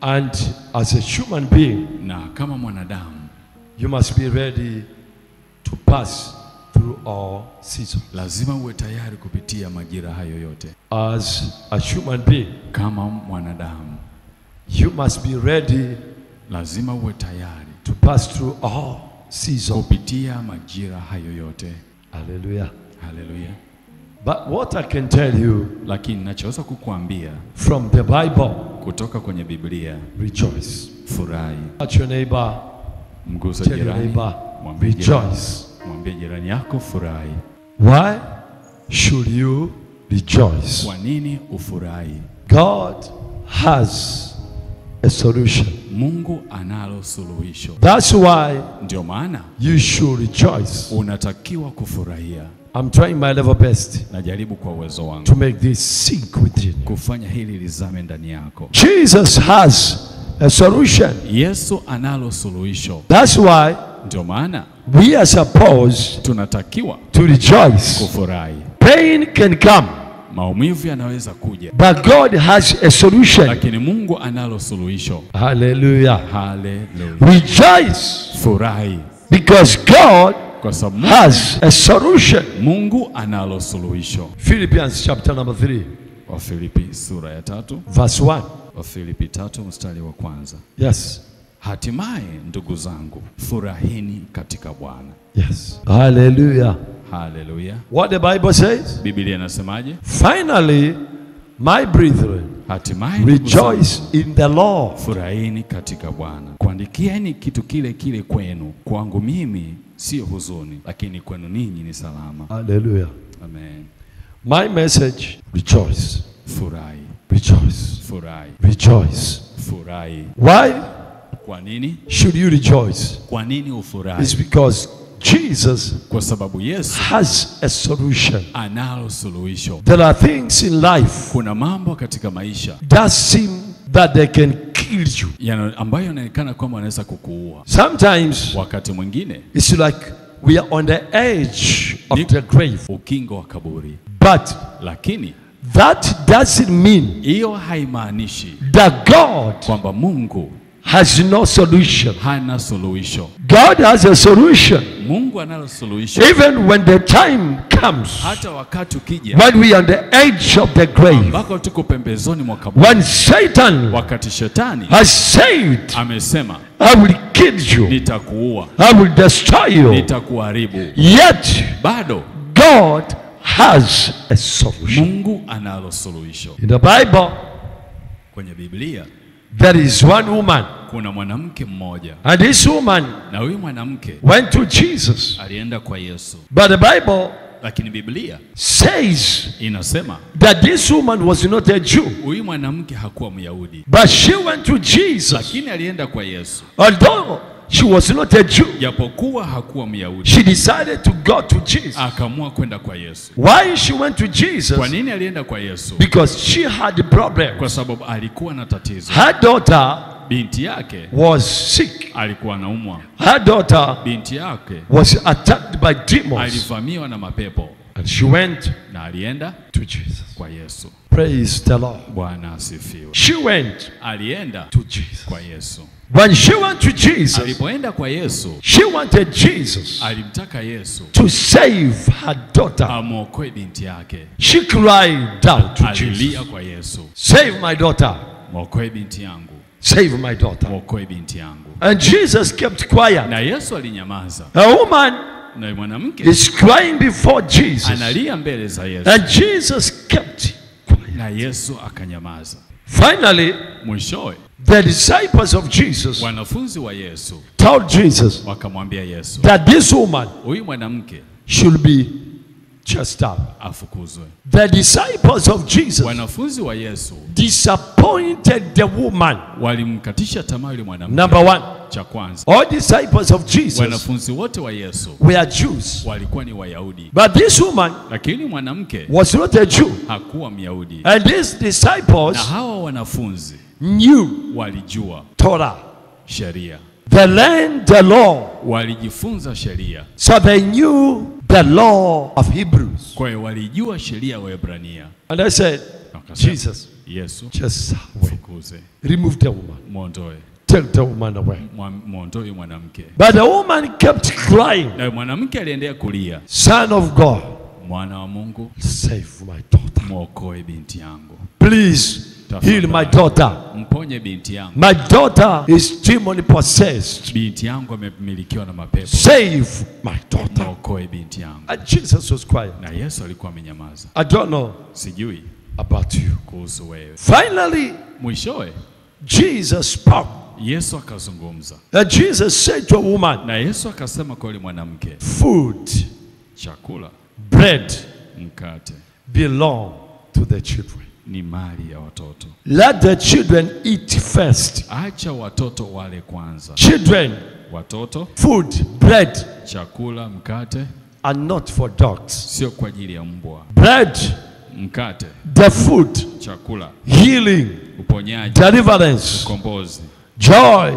And as a human being, na kama mwanadamu, you must be ready to pass through all seasons. lazima uwe tayari kupitia majira hayo yote. As a human being, Kama mwanadamu, you must be ready lazima uwe tayari to pass through all seasons. kupitia majira hayo yote. Hallelujah. Haleluya. But what I can tell you Lakini nachoweza kukuambia from the Bible, kutoka kwenye Biblia, rejoice. furahi. Touch your neighbor. Mgusa Tell your jirani, neighbor, mwambie jirani, rejoice. mwambie jirani yako furahi. Why should you rejoice? Kwa nini ufurahi? God has a solution. Mungu analo suluhisho. That's why Ndio maana you should rejoice. unatakiwa kufurahia. I'm trying my level best Najaribu kwa uwezo wangu to make this sink within you. kufanya hili lizame ndani yako. Jesus has a solution. Yesu analo suluhisho. That's why Ndio maana we are supposed tunatakiwa to rejoice. kufurahi. Pain can come, Maumivu yanaweza kuja, but God has a solution. lakini Mungu analo suluhisho. Hallelujah. Haleluya. Rejoice Furahi because God kwa sababu has a solution. Mungu analo suluhisho. Philippians chapter number 3, Wafilipi sura ya 3, verse 1. Wafilipi 3 mstari wa kwanza. Yes. Hatimaye ndugu zangu, furahini katika Bwana. Yes. Hallelujah. Haleluya. What the Bible says? Biblia inasemaje? Finally, my brethren, Hatimaye ndugu zangu, rejoice in the Lord. furahini katika Bwana. Kuandikieni kitu kile kile kwenu, kwangu mimi sio huzuni, lakini kwenu ninyi ni salama. Hallelujah. Amen. My message, rejoice. Furahi, Rejoice. furahi, Rejoice. furahi. Why Kwa nini? should you rejoice? Kwa nini ufurahi? It's because Jesus Kwa sababu Yesu has a solution. analo suluhisho. There are things in life Kuna mambo katika maisha that seem that they can kill you. ambayo yanaonekana kwamba yanaweza kukuua. Sometimes Wakati mwingine it's like we are on the edge of the grave. ukingo wa kaburi, But lakini that doesn't mean hiyo haimaanishi that God kwamba Mungu has no solution. hana suluhisho. God has a solution. Mungu analo suluhisho. Even when the time comes, Hata wakati ukija when we are on the edge of the grave, ambako tuko pembezoni mwa kaburi, when Satan wakati shetani has said, amesema I will kill you, nitakuua, I will destroy you, nitakuharibu, yet bado God has a solution. Mungu analo suluhisho. In the Bible, Kwenye Biblia there is one woman, kuna mwanamke mmoja, and this woman na huyu mwanamke went to Jesus. alienda kwa Yesu, But the Bible lakini Biblia says inasema that this woman was not a Jew, huyu mwanamke hakuwa Myahudi, but she went to Jesus. lakini alienda kwa Yesu. Although she was not a Jew, Japokuwa hakuwa Myahudi, she decided to go to Jesus. akaamua kwenda kwa Yesu. Why she went to Jesus? Kwa nini alienda kwa Yesu? Because she had a problem. Kwa sababu alikuwa na tatizo. Her daughter Binti yake was sick. alikuwa anaumwa. Her daughter Binti yake was attacked by demons. alivamiwa na mapepo, And she went na alienda to Jesus. kwa Yesu. Praise the Lord. Bwana asifiwe. She went Alienda to Jesus. kwa Yesu. When she went to Jesus, Alipoenda kwa Yesu, she wanted Jesus alimtaka Yesu to save her daughter. amwokoe binti yake. She cried out to Jesus, Alilia kwa Yesu, save my daughter, mwokoe binti yangu, save my daughter. mwokoe binti yangu. And Jesus kept quiet. Na Yesu alinyamaza. A woman Na mwanamke is crying before Jesus, analia mbele za Yesu, and Jesus kept quiet. na Yesu akanyamaza. Finally, Mwishowe the disciples of Jesus wanafunzi wa Yesu told Jesus wakamwambia Yesu, that this woman huyu mwanamke should be chased out. afukuzwe. The disciples of Jesus Wanafunzi wa Yesu disappointed the woman. walimkatisha tamaa yule mwanamke. Number one, Cha kwanza, all disciples of Jesus wanafunzi wote wa Yesu were Jews, walikuwa ni Wayahudi, but this woman lakini mwanamke was not a Jew. hakuwa Myahudi. And these disciples Na hawa wanafunzi knew walijua Torah. sheria, They learned the law, walijifunza sheria, so they knew the law of Hebrews. kwa hiyo walijua sheria ya Waebrania. And I said, Wakasema, Jesus, Yesu, just away. fukuze, Remove the woman. muondoe, Take the woman away. muondoe mwanamke. But the woman kept crying, Na mwanamke aliendelea kulia, Son of God, mwana wa Mungu, save my daughter. mwokoe binti yangu, Please heal my daughter. mponye binti yangu. My daughter is demon possessed. Binti yangu amemilikiwa na mapepo. Save my daughter. Mwokoe binti yangu. And Jesus was quiet. Na Yesu alikuwa amenyamaza. I don't know Sijui about you. kuhusu wewe. Finally, Mwishowe Jesus spoke. Yesu akazungumza. And Jesus said to a woman, Na Yesu akasema kwa yule mwanamke, food, chakula, bread mkate belong to the children. ni mali ya watoto. Let the children eat first. Acha watoto wale kwanza. Children, Watoto, food, bread chakula, mkate are not for dogs. sio kwa ajili ya mbwa. Bread, Mkate, the food, chakula, healing, uponyaji, deliverance, ukombozi, joy,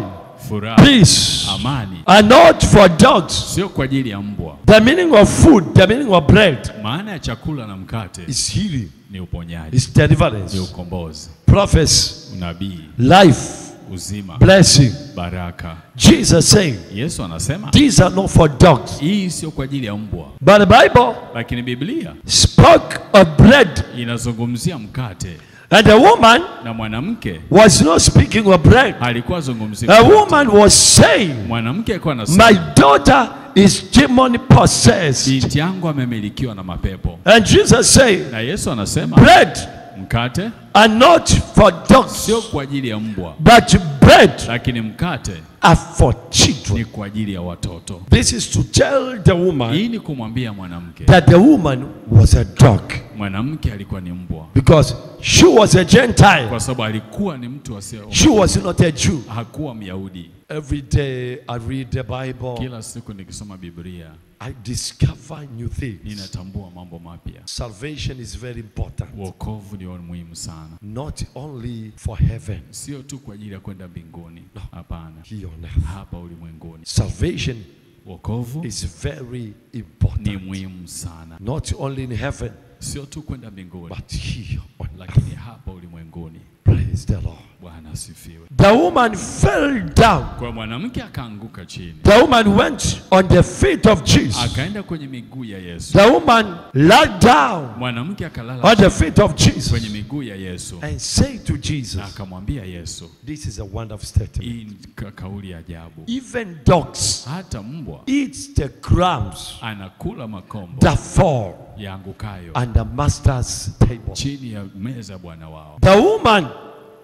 furaha, peace amani are not for dogs. sio kwa ajili ya mbwa. The meaning of food, the meaning of bread Maana ya chakula na mkate is healing, ni uponyaji, is deliverance, ni ukombozi, prophecy, unabii, life, uzima, blessing. baraka. Jesus saying, Yesu anasema these are not for dogs. hii sio kwa ajili ya mbwa, But the Bible lakini Biblia spoke of bread. inazungumzia mkate, And the woman na mwanamke was not speaking of bread. alikuwa zungumzia A mkate. woman was saying, Mwanamke alikuwa anasema my daughter is demon possessed. binti yangu amemilikiwa na mapepo. And Jesus said, Na Yesu anasema bread mkate are not for dogs, sio kwa ajili ya mbwa, but bread lakini mkate are for children. ni kwa ajili ya watoto. This is to tell the woman Hii ni kumwambia mwanamke, that the woman was a dog, mwanamke alikuwa ni mbwa, because she was a Gentile. kwa sababu alikuwa ni mtu asiye, She was not a Jew. hakuwa Myahudi. Every day I read the Bible, Kila siku nikisoma Biblia I discover new things. ninatambua mambo mapya. Salvation is very important, Wokovu ni muhimu sana, not only for heaven, sio tu kwa ajili ya kwenda mbinguni. Hapana, here on earth. hapa ulimwenguni. Salvation Wokovu is very ni important, muhimu sana, not only in heaven, sio tu kwenda mbinguni, but here on earth. lakini hapa ulimwenguni. Praise the Lord. Bwana asifiwe. The woman fell down. Kwa mwanamke akaanguka chini, The woman went on the feet of Jesus. akaenda kwenye miguu ya Yesu. The woman lied down Mwanamke akalala on the chini feet of Jesus kwenye miguu ya Yesu and said to na Jesus, akamwambia Yesu, this is a wonderful statement. hii ni kauli ya ajabu. Even dogs Hata mbwa eat the crumbs anakula makombo that fall yaangukayo on the master's table. chini ya meza ya bwana wao. The woman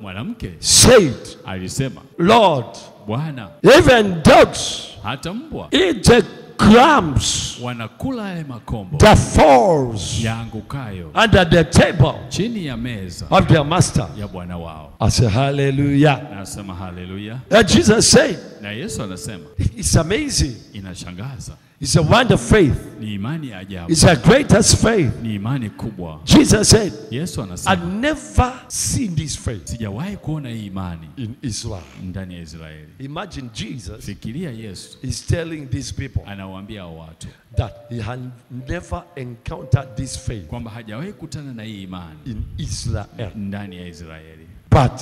Mwanamke said, alisema, Lord, Bwana, even dogs hata mbwa eat the crumbs wanakula yale makombo that falls yaangukayo under the table chini ya meza of their master. ya bwana wao. I say hallelujah. Nasema haleluya. And Jesus said, Na Yesu anasema, it's amazing. inashangaza, It's a wonder faith. ni imani ya ajabu, It's a greatest faith. ni imani kubwa. Jesus said, Yesu anasema, I've never seen this faith sijawahi kuona hii imani in Israel. ndani ya Israeli. Imagine Jesus Fikiria Yesu is telling these people anawaambia hao watu that he had never encountered this faith kwamba hajawahi kutana na hii imani in Israel, ndani ya Israeli, but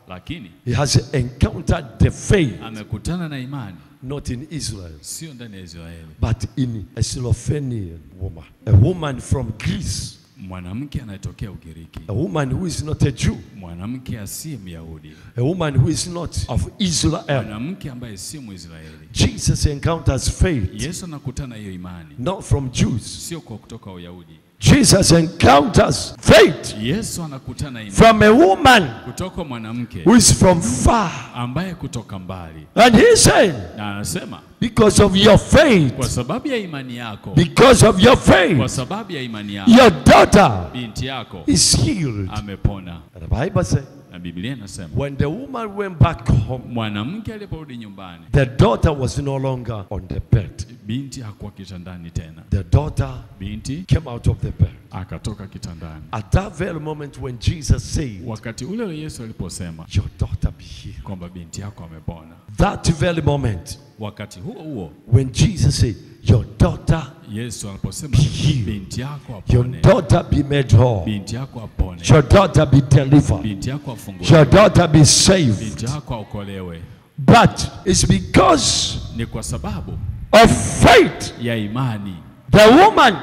lakini he has encountered the faith amekutana na imani not in Israel, sio ndani ya Israeli. but in a Slovenian woman, a woman from Greece, Mwanamke anayetokea Ugiriki, a woman who is not a Jew, mwanamke asiye Myahudi, a woman who is not of Israel. mwanamke ambaye si Mwisraeli. Jesus encounters faith Yesu anakutana hiyo imani not from Jews. sio kwa kutoka Uyahudi. Jesus encounters faith Yesu anakutana imani from a woman kutoka mwanamke who is from far. ambaye kutoka mbali, And he said, na anasema because of your faith, kwa sababu ya imani yako, because of your kwa faith, sababu ya imani yako, your daughter binti yako is healed. amepona. And the Bible says, Na Biblia inasema when the woman went back home, mwanamke aliporudi nyumbani, the daughter was no longer on the bed. binti hakuwa kitandani tena. The daughter Binti came out of the bed. akatoka kitandani. At that very moment when Jesus said, Wakati ule Yesu aliposema, your daughter be healed. kwamba binti yako amepona. That very moment Wakati huo when Jesus said, your daughter, Yesu aliposema, binti yako your apone. daughter be made whole. Binti yako apone. Your daughter be delivered. Binti yako afunguliwe. Your daughter be saved. Binti yako aokolewe. But it's because Ni kwa sababu of faith. ya imani. The woman,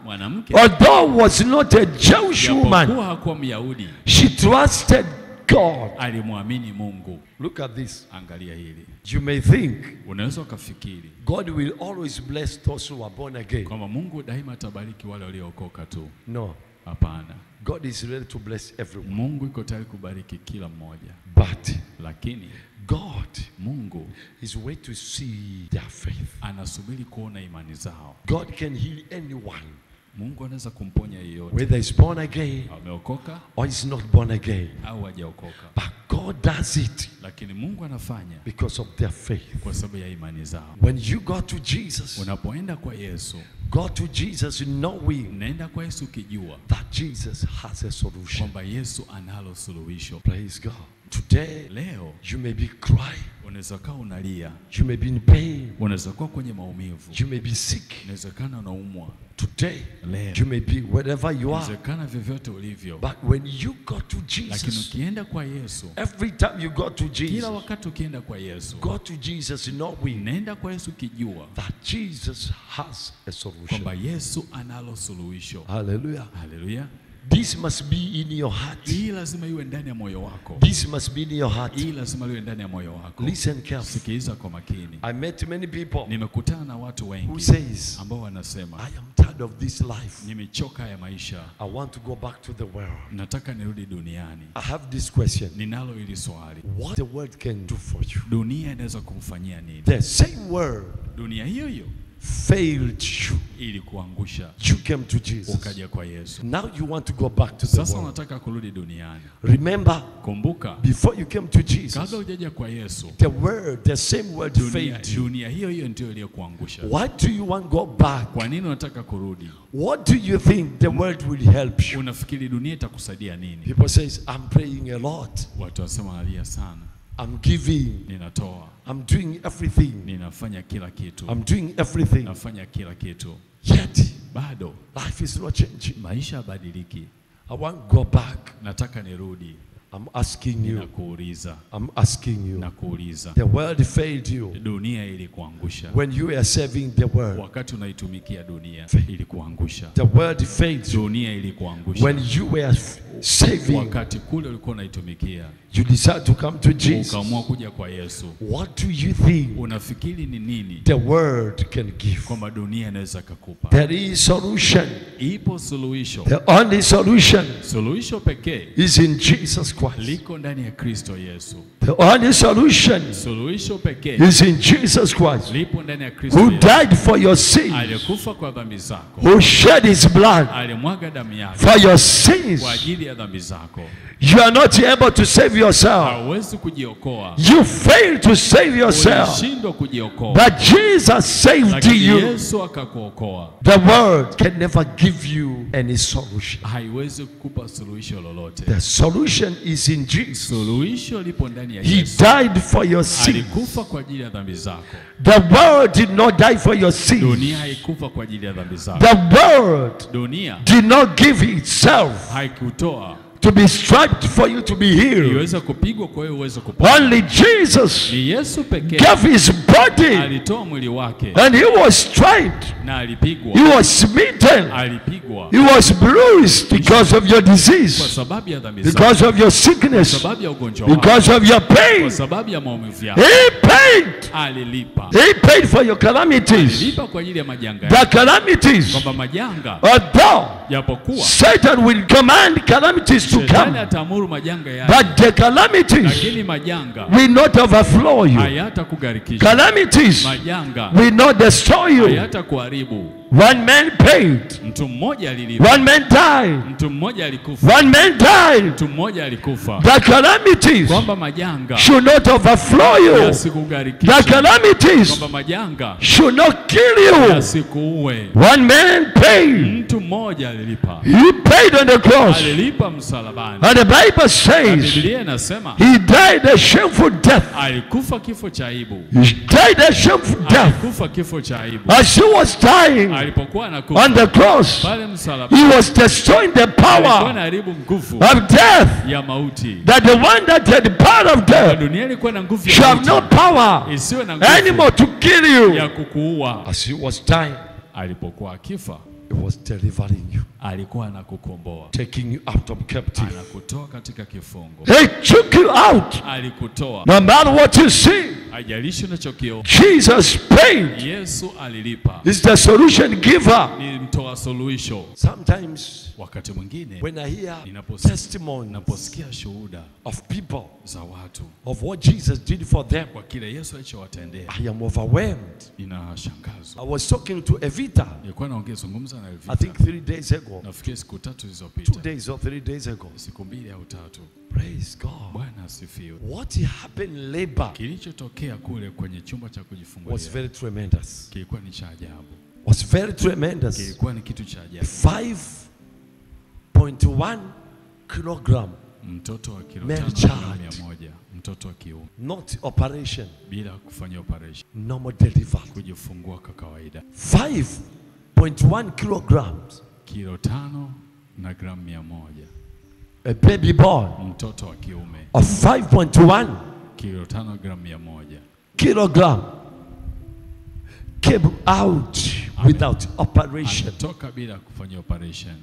Mwanamke although was not a Jewish woman, japokuwa hakuwa Myahudi, she trusted God. alimwamini Mungu. Look at this. Angalia hili. You may think Unaweza ukafikiri God will always bless those who are born again. kwamba Mungu daima atabariki wale waliookoka tu. No. Hapana. God is ready to bless everyone. Mungu yuko tayari kubariki kila mmoja. But Lakini God Mungu is waiting to see their faith. anasubiri kuona imani zao. God can heal anyone, Mungu anaweza kumponya yeyote, whether he's born again ameokoka or he's not born again. au hajaokoka. But God does it Lakini Mungu anafanya because of their faith. kwa sababu ya imani zao. When you go to Jesus, Unapoenda kwa Yesu, go to Jesus knowing unaenda kwa Yesu ukijua that Jesus has a solution. kwamba Yesu analo suluhisho. Praise God. Today, Leo you may be crying. unaweza kuwa unalia, You may be in pain. unaweza kuwa kwenye maumivu, You may be sick. inawezekana unaumwa. Today, Leo you may be wherever you are. inawezekana vyovyote ulivyo. But when you go to Lakini Jesus, ukienda kwa Yesu, every time you go to kila Jesus, wakati ukienda kwa Yesu, go to Jesus knowing unaenda kwa Yesu ukijua that Jesus has a solution. kwamba Yesu analo suluhisho. Hallelujah. Haleluya! This must be in your heart. Hii lazima iwe ndani ya moyo wako. This must be in your heart. Hii lazima iwe ndani ya moyo wako. Listen carefully. Sikiliza kwa makini. I met many people Nimekutana na watu who wengi says, ambao wanasema, I am tired of this life. nimechoka ya maisha, I want to go back to the world. nataka nirudi duniani. I have this question. Ninalo hili swali, What the world can do for you? dunia inaweza kumfanyia nini? The same world Dunia hiyo hiyo failed you. ili kuangusha, You came to Jesus. ukaja kwa Yesu. Now you want to go back to the Sasa world. unataka kurudi duniani. Remember, Kumbuka, before you came to Jesus, kabla hujaja kwa Yesu, the same world failed you. dunia hiyo hiyo ndio iliyokuangusha. Why do you want to go back? Kwa nini unataka kurudi? What do you think the world will help you? Unafikiri dunia itakusaidia nini? People says, I'm praying a lot. Watu wasema nalia sana, I'm giving. ninatoa, I'm doing everything. ninafanya kila kitu, I'm doing everything. nafanya kila kitu, Yet, bado life is not changing. maisha yabadiliki. I want to go back. Nataka nirudi. I'm asking you. Ninakuuliza, I'm asking you. nakuuliza, The world failed you dunia ilikuangusha. when you were serving the world. Wakati unaitumikia dunia ilikuangusha. The world failed you Dunia ilikuangusha. when you were saving. Wakati kule ulikuwa unaitumikia, You decide to come to Jesus. ukaamua kuja kwa Yesu. What do you think Unafikiri ni nini the world can give? kwamba dunia inaweza kukupa? There is solution. Ipo suluhisho. The only solution Suluhisho pekee is in Jesus Christ. liko ndani ya Kristo Yesu. The only solution Suluhisho pekee is in Jesus Christ, lipo ndani ya Kristo who Yesu, died for your sins, aliyekufa kwa dhambi zako, who shed his blood alimwaga damu yake for your sins. kwa ajili ya dhambi zako. You are not able to save yourself. Hauwezi kujiokoa, You fail to save yourself. ulishindwa kujiokoa, But Jesus saved lakini you. Yesu akakuokoa. The world can never give you any solution. Haiwezi kukupa suluhisho lolote. The solution is in Jesus. Suluhisho lipo ndani ya He Yesu. died for your sins. Alikufa kwa ajili ya dhambi zako. The world did not die for your sins. Dunia haikufa kwa ajili ya dhambi zako. The world Dunia did not give itself haikutoa to be striped for you to be healed. iliweza kupigwa kwa hiyo uweze kupona. Only Jesus Ni Yesu pekee gave his body alitoa mwili wake and he was striped. na alipigwa. He was smitten. Alipigwa He was bruised because of your kwa disease, sababu ya dhambi zako, because of your kwa sickness, sababu ya ugonjwa wako, because of your kwa pain. sababu ya maumivu yako. He paid. Alilipa. He paid for your calamities. Alilipa kwa ajili ya majanga The yako. calamities. Kwamba majanga Although japokuwa Satan will command calamities to Shetani come, ataamuru majanga yaje, but the calamities lakini majanga will not overflow you. hayata kugarikisha. Calamities Majanga will not destroy you. hayata kuharibu. One man paid. Mtu mmoja alilipa. One man died. Mtu mmoja alikufa. One man died. Mtu mmoja alikufa. The calamities kwamba majanga should not overflow you. yasikugarikishe. The calamities kwamba majanga should not kill you. yasikuue. One man paid. Mtu mmoja alilipa. He paid on the cross. Alilipa msalabani. And the Bible says Biblia inasema he died a shameful death. alikufa kifo cha aibu. He died a shameful death. Alikufa kifo cha aibu. As he was dying Alipokuwa anakufa on the cross, pale msalabani, he was destroying the alikuwa power anaharibu nguvu of death. ya mauti. That the one that had the power of death Dunia ilikuwa na nguvu ya shall have no mauti, power isiwe na nguvu anymore to kill you. ya kukuua. As he was dying, Alipokuwa akifa, he was delivering you, alikuwa anakukomboa, taking you out of captivity. anakutoa katika kifungo, He took you out. alikutoa. No matter what you see, Haijalishi unachokiona, Jesus paid. Yesu alilipa. Is the solution giver. Ni mtoa suluhisho. Sometimes Wakati mwingine when I hear ninaposikia testimonies shuhuda of people za watu of what Jesus did for them, kwa kile Yesu alichowatendea, I am overwhelmed. ninashangazwa. I was talking to Evita, Nilikuwa zungumza na I think Elvita, 3 days ago, nafikiri siku 3 2 zilizopita, days or 3 days ago. siku 2 au 3. Praise God. Bwana asifiwe. What happened in labor Kilichotokea kule kwenye chumba cha was kujifungulia very tremendous. kilikuwa ni cha ajabu, Was very tremendous. kilikuwa ni kitu cha ajabu. 5.1 kilogram, Mtoto wa kilo Male 5 child. na 100, mtoto wa kiume, not operation, bila kufanya operation, normal delivery. kujifungua kwa kawaida. 5.1 kilograms, Kilo 5 na gramu 100, a baby boy mtoto wa kiume, of 5.1 kilo 5 gramu 100, kilogram came out without operation. ametoka bila kufanya operation.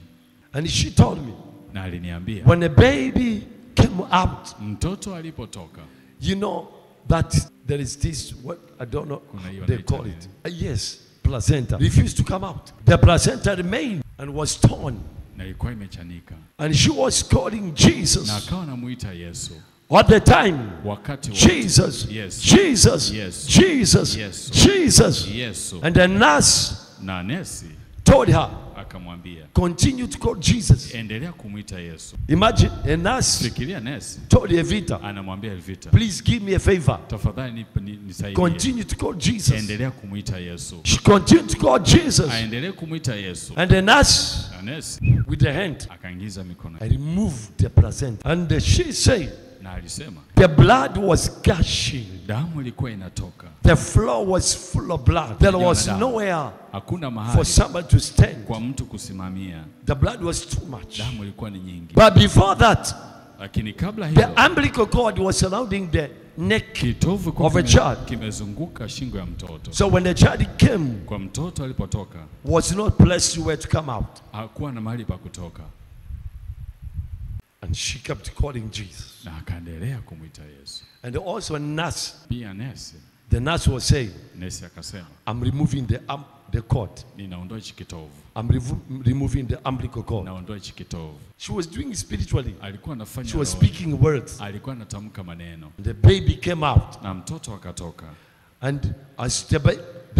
And she told me, Na aliniambia when a baby came out, mtoto alipotoka, you know that there is this, what I don't know Kuna hiyo they wanaita call it. nini? Yes, placenta refused to come out. The placenta remained and was torn. na ilikuwa imechanika, And she was calling na Jesus akawa anamuita Yesu all the time. wakati wote. Jesus, Yes. Jesus, Yes. Jesus, Yes. Jesus. Yesu. And the nurse Na nesi told her, akamwambia, continue to call Jesus. endelea kumwita Yesu. Imagine a nurse Fikiria nesi told Evita, anamwambia Elvita, please give me a favor. tafadhali nisaidie, Continue to call Jesus. endelea kumwita Yesu. She continued to call Jesus. Aendelee kumwita Yesu. And the nurse, Na nesi with the hand, akaingiza mikono I removed the placenta. And she said, na alisema the blood was gushing. damu ilikuwa inatoka, The floor was full of blood. There was Damu. nowhere hakuna for mahali somebody to stand. kwa mtu kusimamia, The blood was too much. damu ilikuwa ni nyingi. But before that, Lakini kabla the hiyo, umbilical cord was surrounding the neck. kitovu of a child. kimezunguka shingo ya mtoto. So when the child came, Kwa mtoto alipotoka, was not placed where to come out. hakuwa na mahali pa kutoka, And she kept calling Jesus. na akaendelea kumwita Yesu. And also a nurse, Pia nesi the nurse was saying, akasema, I'm removing the cord. ninaondoa hichi kitovu, I'm removing the umbilical cord. naondoa hichi kitovu. She was doing it spiritually. Alikuwa anafanya She was rohoni. speaking words. Alikuwa anatamka maneno The baby came out. na mtoto akatoka. And as the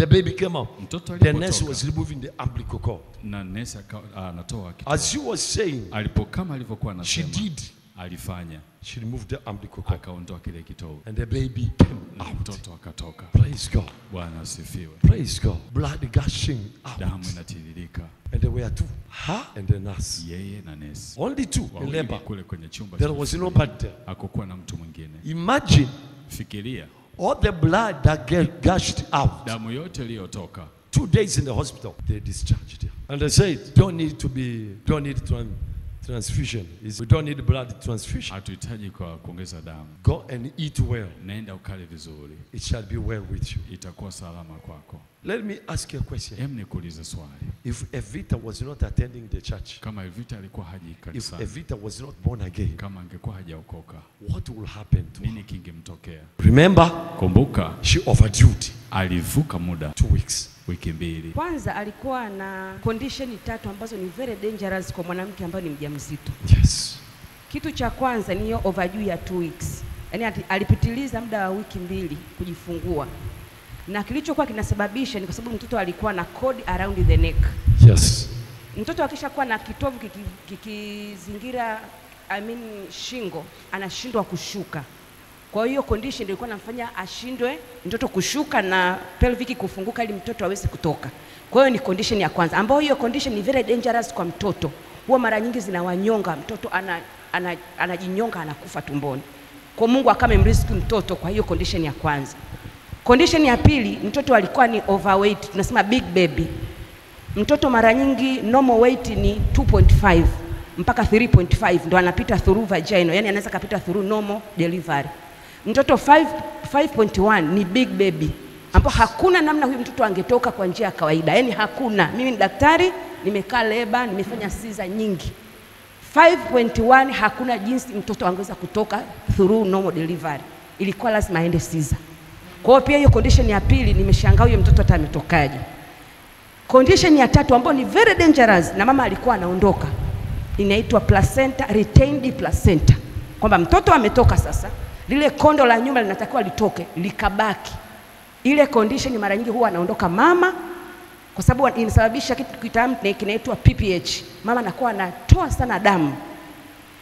baby came out, Mtoto the nurse was alipotoka removing the umbilical cord. na nesi anatoa kitovu. As she was saying, Kama alivyokuwa she anasema, did. alifanya, She removed the umbilical cord. akaondoa kile kitovu And the baby came na out. mtoto akatoka. Praise God. Bwana asifiwe. Praise God. Blood gushing out. Damu inatiririka, And there were two, her and the nurse. yeye na nesi Only two in wawili labor. kule kwenye chumba. There was nobody there. Hakukuwa na mtu mwingine. Imagine Fikiria all the blood that gushed out. damu yote iliyotoka. 2 days in the hospital, they discharged her. And they said, don't need transfusion. We don't need blood transfusion. Hatuhitaji kwa kuongeza damu. Go and eat well. Nenda ukale vizuri, It shall be well with you. itakuwa salama kwako. Let me ask you a question. Nikuulize swali. If Evita was not attending the church, Kama Evita alikuwa haji if kanisani, Evita was not born again, kama angekuwa hajaokoka, what will happen to her? nini kingemtokea? Remember, Kumbuka, she overdue alivuka muda 2 weeks. wiki 2. Kwanza alikuwa na condition 3 ambazo ni very dangerous kwa mwanamke ambaye ni mjamzito. Yes. Kitu cha kwanza ni hiyo overdue ya 2 weeks. Yaani alipitiliza muda wa wiki 2 kujifungua. na kilichokuwa kinasababisha ni kwa sababu mtoto alikuwa na cord around the neck. Yes. Mtoto akishakuwa na kitovu kikizingira shingo, anashindwa kushuka. Kwa hiyo condition ndio ilikuwa inamfanya ashindwe mtoto kushuka na pelvic kufunguka ili mtoto aweze kutoka. Kwa hiyo ni condition ya kwanza, ambayo hiyo condition ni very dangerous kwa mtoto. Huwa mara nyingi zinawanyonga mtoto, anajinyonga, anakufa tumboni. Kwa Mungu akamemrescue mtoto kwa hiyo condition ya kwanza. Condition ya pili, mtoto alikuwa ni overweight, tunasema big baby. Mtoto mara nyingi normal weight ni 2.5 mpaka 3.5 ndo anapita through vaginal, yani anaweza kapita through normal delivery. Mtoto 5.1 ni big baby, ambapo hakuna namna huyu mtoto angetoka kwa njia ya kawaida, yani hakuna. Mimi ni daktari, nimekaa leba, nimefanya siza nyingi. 5.1 hakuna jinsi mtoto angeweza kutoka through normal delivery, ilikuwa lazima aende siza. Kwa hiyo pia hiyo condition ya pili nimeshangaa huyo mtoto hata ametokaje. Condition ya tatu ambayo ni very dangerous na mama alikuwa anaondoka, inaitwa placenta, retained placenta. Kwamba mtoto ametoka sasa, lile kondo la nyuma linatakiwa litoke, likabaki. Ile condition mara nyingi huwa anaondoka mama, kwa sababu inasababisha kitu kinaitwa PPH. Mama anakuwa anatoa sana damu.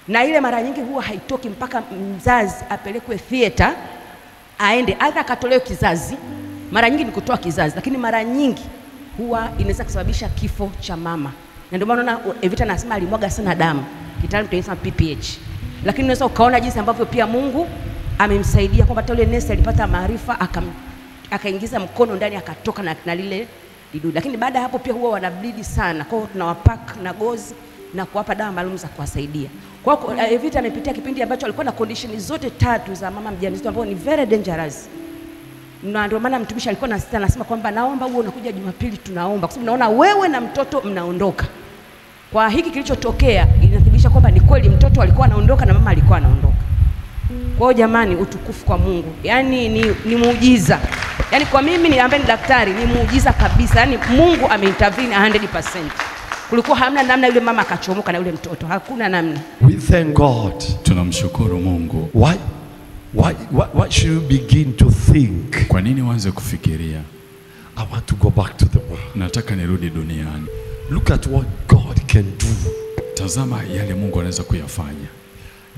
Na ile mara nyingi huwa haitoki mpaka mzazi apelekwe theater, aende aidha akatolewe kizazi. Mara nyingi ni kutoa kizazi, lakini mara nyingi huwa inaweza kusababisha kifo cha mama. Na ndio maana unaona Evita anasema alimwaga sana damu. Kitaalamu tunasema PPH. Lakini unaweza ukaona jinsi ambavyo pia Mungu amemsaidia kwamba yule nesi alipata maarifa, akaingiza mkono ndani akatoka na lile lidudu. Lakini baada hapo pia huwa wanableed sana. Kwa hiyo tunawapack na gozi na kuwapa dawa maalum za kuwasaidia. Kwa hiyo Evita amepitia kipindi ambacho alikuwa na condition zote tatu za mama mjamzito ambao ni very dangerous. Na ndio maana mtumishi alikuwa anasema kwamba naomba uwe unakuja Jumapili tunaomba, kwa sababu naona wewe na mtoto mnaondoka. Kwa hiki kilichotokea inathibitisha kwamba ni kweli mtoto alikuwa anaondoka na mama alikuwa anaondoka. Kwa hiyo jamani, utukufu kwa Mungu. Yaani ni muujiza. Yaani kwa mimi ni ambaye ni daktari, ni muujiza kabisa. Yaani Mungu ameintervene 100%. Kulikuwa hamna namna yule mama akachomoka na yule mtoto. Hakuna namna. We thank God. Tunamshukuru Mungu. Why should you begin to think? Kwa nini uanze kufikiria? I want to go back to the world. Nataka nirudi duniani. Look at what God can do. Tazama yale Mungu anaweza kuyafanya.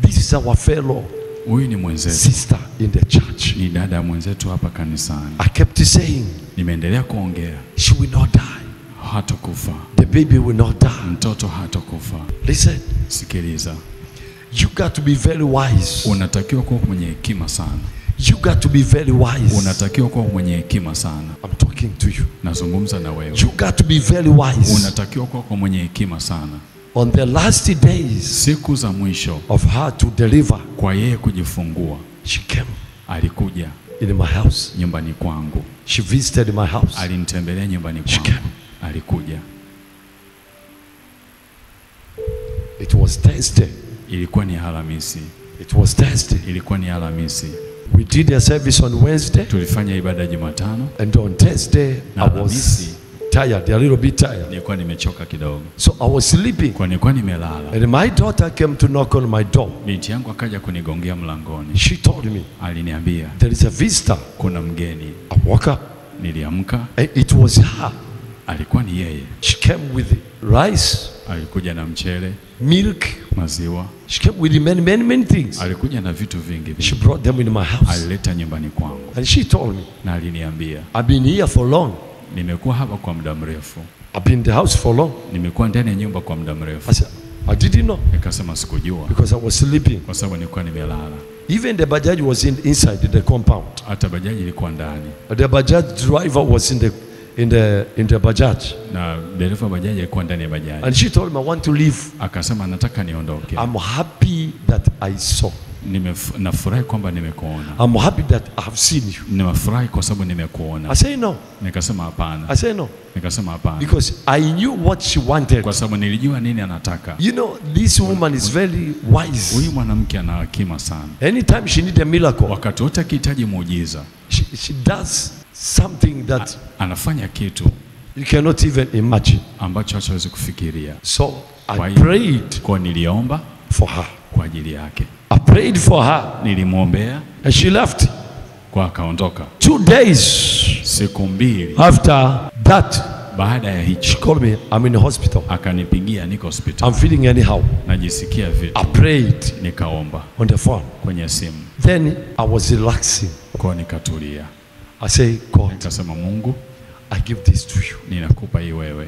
This is our fellow. Huyu ni mwenzetu. Sister in the church. Ni dada mwenzetu hapa kanisani. I kept saying. Nimeendelea kuongea. She will not die. Hatakufa. The baby will not die. Mtoto hatakufa. Listen. Sikiliza. You got to be very wise. Unatakiwa kuwa mwenye hekima sana. You got to be very wise. Unatakiwa kuwa mwenye hekima sana. I'm talking to you. Nazungumza na wewe. You got to be very wise. Unatakiwa kuwa mwenye hekima sana. On the last days, siku za mwisho of her to deliver, kwa yeye kujifungua, she came. Alikuja in my house. Nyumbani kwangu. She visited my house. Alinitembelea nyumbani kwangu. She came. Alikuja. It was Thursday. Ilikuwa ni Alhamisi. It was Thursday. Ilikuwa ni Alhamisi. We did a service on Wednesday. Tulifanya ibada Jumatano. And on Thursday I was tired, a little bit tired. Nilikuwa nimechoka kidogo. So I was sleeping. Kwa nilikuwa nimelala. And my daughter came to knock on my door. Binti yangu akaja kunigongea mlangoni. She told me. Aliniambia. There is a visitor. Kuna mgeni. I woke up. Niliamka. And it was her. Alikuwa ni yeye. She came with rice. Alikuja na mchele. Milk. Maziwa. She came with many things. Alikuja na vitu vingi. She brought them in my house. Alileta nyumbani kwangu. And she told me. Na aliniambia. I've been here for long. Nimekuwa hapa kwa muda mrefu. I've been in the house for long. Nimekuwa ndani ya nyumba kwa muda mrefu. I said, I didn't know. Nikasema sikujua. Because I was sleeping. Kwa sababu nilikuwa nimelala. Even the Bajaj was inside the compound. Hata bajaji ilikuwa ndani. The Bajaj driver was in the Bajaj. Na dereva bajaji alikuwa ndani ya bajaji. And she told me I want to leave. Akasema nataka niondoke. I'm happy that I saw. Nafurahi kwamba nimekuona. I'm happy that I have seen you. Nimefurahi kwa sababu nimekuona. I say no. Nikasema hapana. I say no. Nikasema hapana. Because I knew what she wanted. Kwa sababu nilijua nini anataka. You know, this woman is very wise. Huyu mwanamke ana hekima sana. Anytime she need a miracle, wakati wote akihitaji muujiza, she does something that anafanya kitu you cannot even imagine, ambacho hawezi kufikiria. So I prayed. Kwa niliomba for her. Kwa ajili yake. I prayed for her. Nilimwombea. And she left. Kwa akaondoka. 2 days Siku 2 after that, baada ya hicho, she called me. I'm in the hospital. akanipigia, niko hospitali. I'm feeling anyhow. Najisikia vitu. I prayed Nikaomba on the phone. kwenye simu. Then I was relaxing. Kwa nikatulia. I say, God, Nikasema, Mungu, I give this to you. ninakupa hii wewe.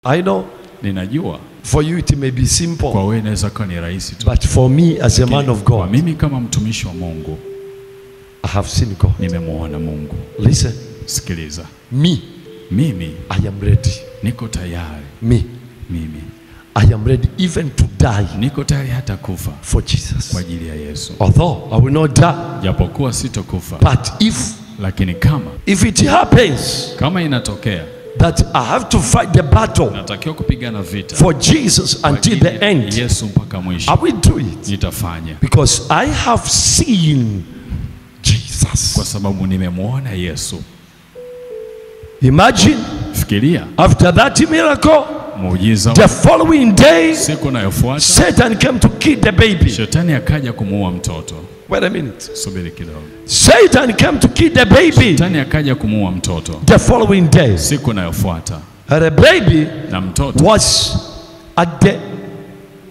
I know Ninajua for you it may be kwa simple, wewe inaweza kuwa ni rahisi tu. but for me as a man of Kwa God, mimi kama mtumishi wa Mungu, I have seen God. nimemuona Mungu. Listen, Sikiliza. me, Mimi I am ready. niko tayari. Me, Mimi I am ready even to die niko tayari hata kufa for Jesus. kwa ajili ya Yesu. Although I will not die, Japokuwa sitokufa, but lakini kama if it happens inatokea that I have to fight the battle natakiwa kupigana vita for Jesus kwa until ajili the ya end, Yesu mpaka mwisho, I will do it nitafanya, because I have seen Jesus. kwa sababu nimemwona Yesu. Imagine Fikiria after that miracle, muujiza, the following day, siku inayofuata Satan came to kill the baby. shetani akaja kumuua mtoto. Wait a minute. Subiri kidogo. Satan came to kill the baby Shetani akaja kumuua mtoto the following day. siku inayofuata, And the baby na mtoto was at the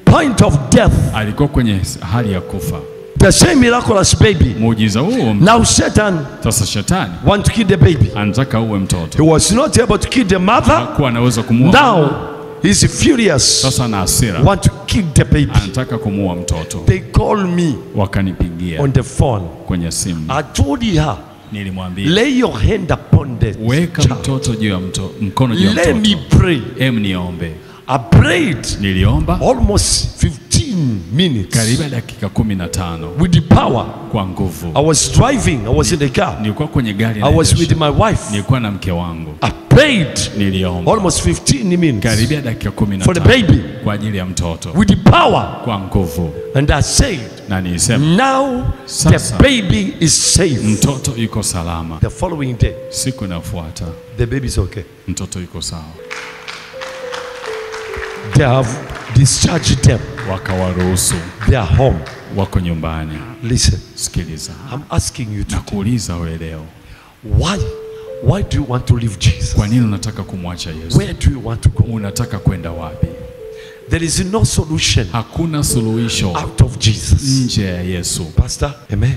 point of death. alikuwa kwenye hali ya kufa. The same miraculous baby. Muujiza huo, Now Satan sasa shetani want to kill the baby. anataka uwe He mtoto. was not able to kill the mother. Hakuwa anaweza kumuua. Now he's furious. Sasa na hasira Want to kill the baby. anataka kumuua mtoto. They called me Wakanipigia on the phone. kwenye simu. I told her, Nilimwambia, lay your hand upon the weka child. mtoto juu ya mkono juu ya Let me mtoto. pray. Niombe. I prayed Niliomba almost 15 minutes karibu dakika 15 with the power. kwa nguvu. I was driving. I was in the car. Nilikuwa kwenye gari I was with naendesha. my wife. Nilikuwa na mke wangu. I prayed Niliomba almost 15 minutes karibia dakika for the 15 baby kwa ajili ya mtoto with the power. kwa nguvu, And I said, na nilisema now Sasa. the baby is safe. mtoto yuko salama. The following day, Siku inayofuata the baby is okay. mtoto yuko sawa. They have discharged them. Wakawaruhusu, They are home. wako nyumbani. Listen, Sikiliza, I'm asking you to nakuuliza wewe leo, why do you want to leave Jesus? kwa nini unataka kumwacha Yesu? Where do you want to go? Unataka kwenda wapi? There is no solution Hakuna suluhisho out of Jesus. nje ya Yesu. Pastor, amen.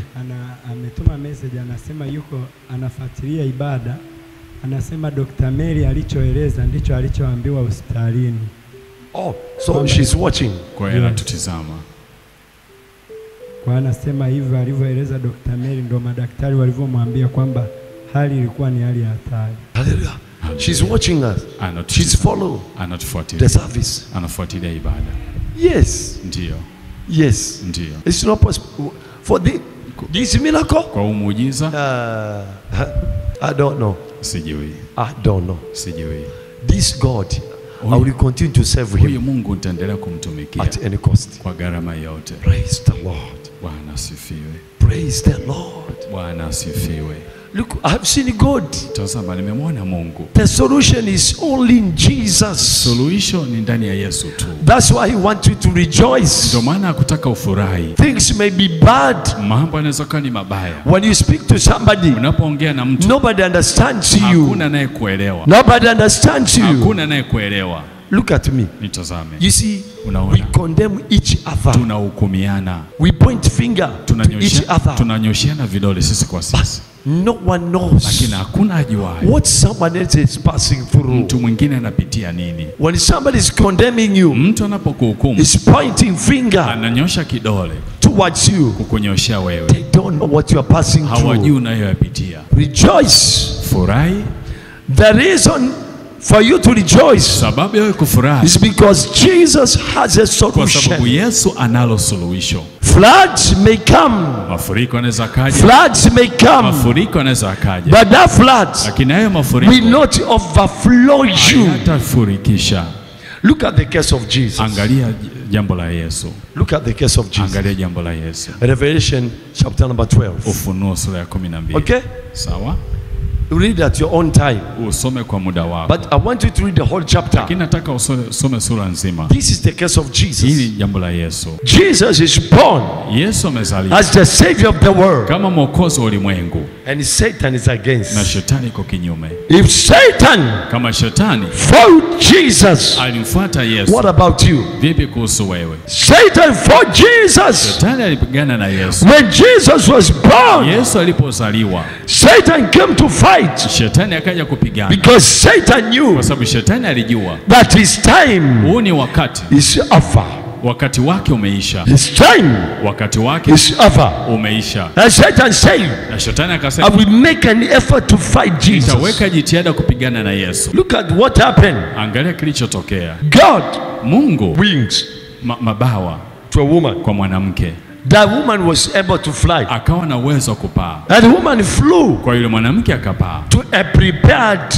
Ametuma message, anasema yuko anafuatilia ibada, anasema Dr. Mary alichoeleza ndicho alichoambiwa hospitalini. Oh, so she's watching. Kwa hiyo Yes. anatutizama. Kwa anasema hivyo alivyoeleza Dr. Mary ndio madaktari walivyomwambia kwamba hali ilikuwa ni hali ya hatari. Hallelujah. She's watching us. She's Anatutizama. following the Anatufuatilia. service. Anafuatilia ibada. Yes. Ndio, Yes. ndio. It's not possible for this miracle. Kwa huu muujiza I don't know. sijui. I don't know. Sijui. This God, I will continue to serve Huyu Him Mungu nitaendelea kumtumikia at any cost. kwa gharama yote. Praise the Lord. Bwana asifiwe. Praise the Lord. Bwana asifiwe. Look, I've seen God. Tazama, nimemwona Mungu. The solution is only in Jesus. Suluhisho ni ndani ya Yesu tu. That's why He wants you to rejoice. Ndio maana hakutaka ufurahi. Things may be bad. Mambo yanaweza kuwa ni mabaya. When you speak to somebody, Unapoongea na mtu, nobody understands you. hakuna anayekuelewa. Nobody understands you. Hakuna anayekuelewa. Look at me. Nitazame. You see, Unaona? we condemn each other. Tunahukumiana. We point finger to each other. Tunanyoshiana vidole sisi kwa sisi. No one knows Lakini hakuna ajuaye what someone else is passing through. mtu mwingine anapitia nini. When somebody is condemning you, Mtu anapokuhukumu is pointing finger ananyosha kidole towards you. kukunyoshea wewe. They don't know what you are passing Hawajui through. unayoyapitia. Rejoice. Furahi. The reason for you to rejoice Sababu ya kufurahi is because Jesus has a kwa sababu solution. Yesu analo suluhisho. Floods may come. Mafuriko yanaweza kaja. Floods may come. Mafuriko yanaweza kaja. But that floods Lakini hayo will mafuriko not overflow you. hayatafurikisha. Look at the case of Jesus. Angalia jambo la Yesu. Look at the case of Jesus. Angalia jambo la Yesu. Revelation chapter number 12. Ufunuo sura ya 12. Okay? Sawa? Read at your own time. usome kwa muda wako. But I want you to read the whole chapter. Lakini nataka usome sura nzima. This is the case of Hili Jesus. jambo la Yesu. Jesus is born Yesu amezaliwa as the Savior of the world. kama mwokozi wa ulimwengu And Satan is na against. shetani iko kinyume. If Satan Kama shetani fought Jesus, alimfuata Yesu, what about you? vipi kuhusu wewe? Satan fought Jesus. Shetani alipigana na Yesu. When Jesus was born, Yesu alipozaliwa, Satan came to fight shetani akaja kupigana, because Satan knew kwa sababu shetani alijua that his time huu ni wakati, is over. wakati wake umeisha, His time wakati wake is over. umeisha. And Satan said, Na shetani I akasema, will make an effort to fight Jesus. nitaweka jitihada kupigana na Yesu. Look at what happened. Angalia kilichotokea. God Mungu wings mabawa to a woman. kwa mwanamke, That woman was able to fly. akawa na uwezo wa kupaa. That woman flew Kwa yule mwanamke akapaa to a prepared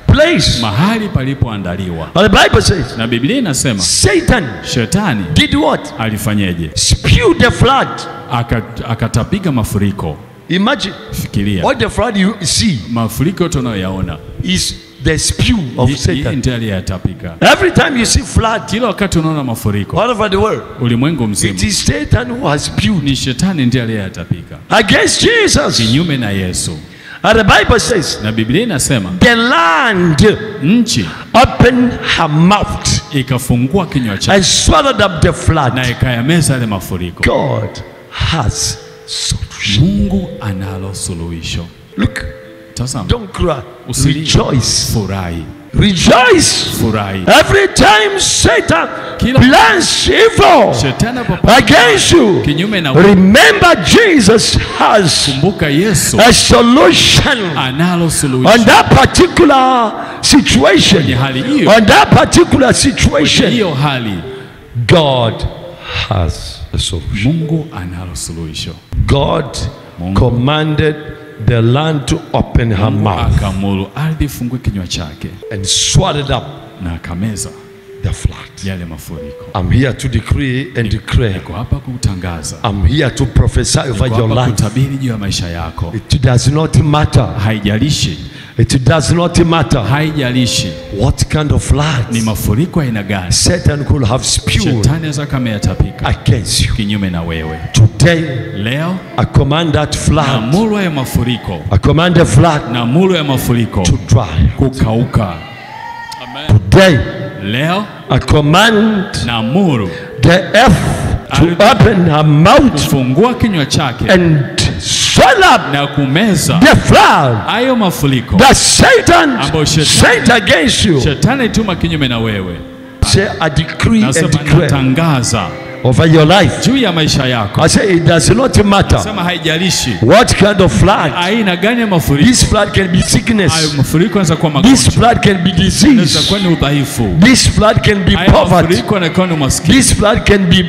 place. mahali palipoandaliwa, And the Bible says, na Biblia inasema Satan shetani did what? alifanyeje? Spewed the flood. Akatapiga mafuriko. Imagine Fikiria what the flood you see mafuriko yote unayoyaona, is the spew of hii Satan. ndiyo aliyatapika. Every time you see flood Kila wakati unaona mafuriko all over the world, ulimwengu it mzima, is Satan who has spewed ni shetani ndiye aliyeyatapika against Jesus. kinyume na Yesu. And the Bible says, Na Biblia inasema the land nchi opened her mouth ikafungua kinywa chake and swallowed up the flood. na ikayameza yale mafuriko. God has solution. Mungu analo suluhisho. Look, Tazama, don't cry. usilie, Rejoice. furahi, Rejoice. furahi. Every time Satan Kila- plans evil Shetani apopanga against you, kinyume na wewe, remember Jesus has kumbuka Yesu a solution analo on suluhisho that particular situation. kwenye hali hiyo. On that particular Kwenye situation, hiyo hali God has a solution. Mungu analo suluhisho. God Mungu. commanded the land to open her Mungu mouth akamuru ardhi ifungue kinywa chake and swallowed up na akameza the flood. yale mafuriko. I'm here to decree and declare. Niko hapa kutangaza, I'm here to prophesy over niko your hapa life. kutabiri juu ya maisha yako. It does not matter. Haijalishi, It does not matter haijalishi what kind of ni floods mafuriko aina gani Satan could have spewed shetani aweza kameyatapika against you. kinyume na wewe. Today, Leo I command that na flood. muro ya mafuriko, I command the flood na muro ya mafuriko to dry. kukauka. Today, Leo I command na muro the earth to open her mouth kufungua kinywa chake and swallow up na kumeza the flood hayo mafuriko that Satan Ambayo shetani- sent against you. shetani ituma kinyume na wewe. Say, I decree and Nasema declare natangaza over your life. juu ya maisha yako. I say, it does not matter Nasema haijalishi what kind of flood. aina gani ya mafuriko. This flood can be Hayo sickness. mafuriko yanaweza kuwa This magonjwa, flood can be yanaweza disease. kuwa ni udhaifu. This flood can be Hayo poverty. mafuriko yanakuwa ni umaskini, This flood can be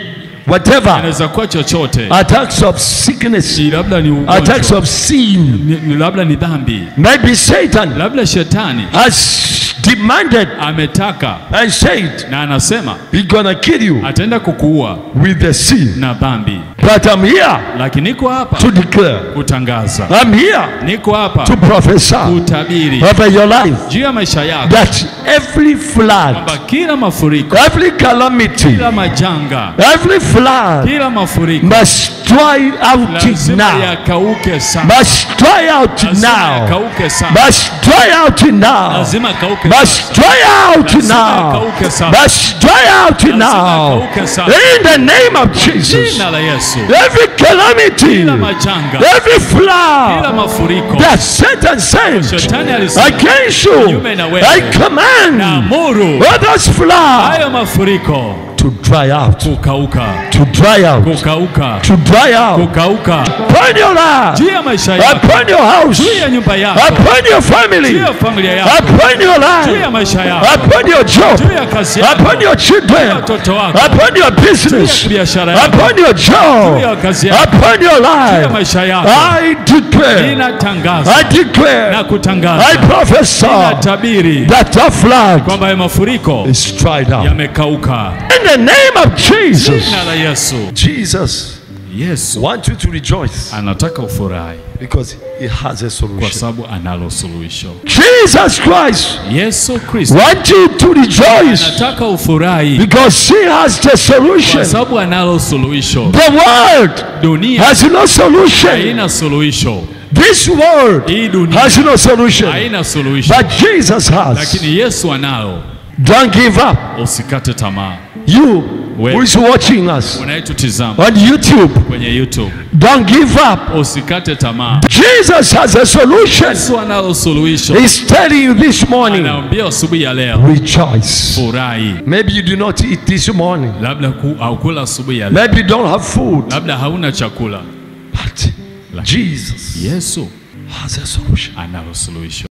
whatever. yanaweza kuwa chochote. Attacks of sickness. Ni labda ni Attacks ugonjwa, of sin. ni labda ni dhambi, Maybe Satan labda shetani has demanded ametaka and said na anasema he's gonna kill you ataenda kukuua with the sin. na dhambi, But I'm here lakini niko hapa to declare. kutangaza, I'm here niko hapa to prophesy kutabiri over your life juu ya maisha yako that every flood, kwamba kila mafuriko, every calamity, kila majanga, every flood kila mafuriko must dry out lazima now. yakauke sana, Must dry out lazima now. yakauke sana, Must dry out now. lazima yakauke Must dry out Lazima now. yakauke sana. Must dry out Lazima now. yakauke sana. In the name of Jesus. jina la Yesu. Every calamity, Kila majanga, every kila flood mafuriko that Satan sent shetani alisema against you, kinyume na wewe, I command na amuru all those flood hayo mafuriko to dry out, kukauka, to dry out, kukauka, to dry out. kukauka Upon your life, juu ya maisha yako, upon your house, juu ya nyumba yako, upon your juu family, ya familia yako, upon your juu ya life, maisha yako, upon your job, juu ya kazi yako, upon your children, watoto wako, upon your business, juu ya biashara yako, upon your juu ya job, kazi yako, upon your juu ya life. maisha yako. I declare, Ninatangaza I declare, na I kutangaza, prophesy ninatabiri that the flood kwamba hayo mafuriko is dried out. yamekauka. In the name of Jesus. Jina la Yesu. Jesus Yesu wants you to rejoice. anataka ufurahi. Because he has a kwa solution. sababu analo suluhisho. Jesus Christ Yesu Kristo wants you to rejoice anataka ufurahi because he has the kwa solution. sababu analo suluhisho. The world Dunia has no solution. haina suluhisho. This world Hii dunia has no solution. haina suluhisho. But Jesus has. Lakini Yesu analo. Don't give up. Usikate tamaa. You who is watching us Unayetutizama on YouTube, kwenye YouTube, don't give up. usikate tamaa. Jesus has a solution. Yesu analo suluhisho. He's telling you this morning, Anaambia asubuhi ya leo, rejoice. furahi. Maybe you do not eat this morning. Labda haukula asubuhi ya leo. Maybe you don't have food. Labda hauna chakula. But Jesus Yesu has a solution. analo suluhisho.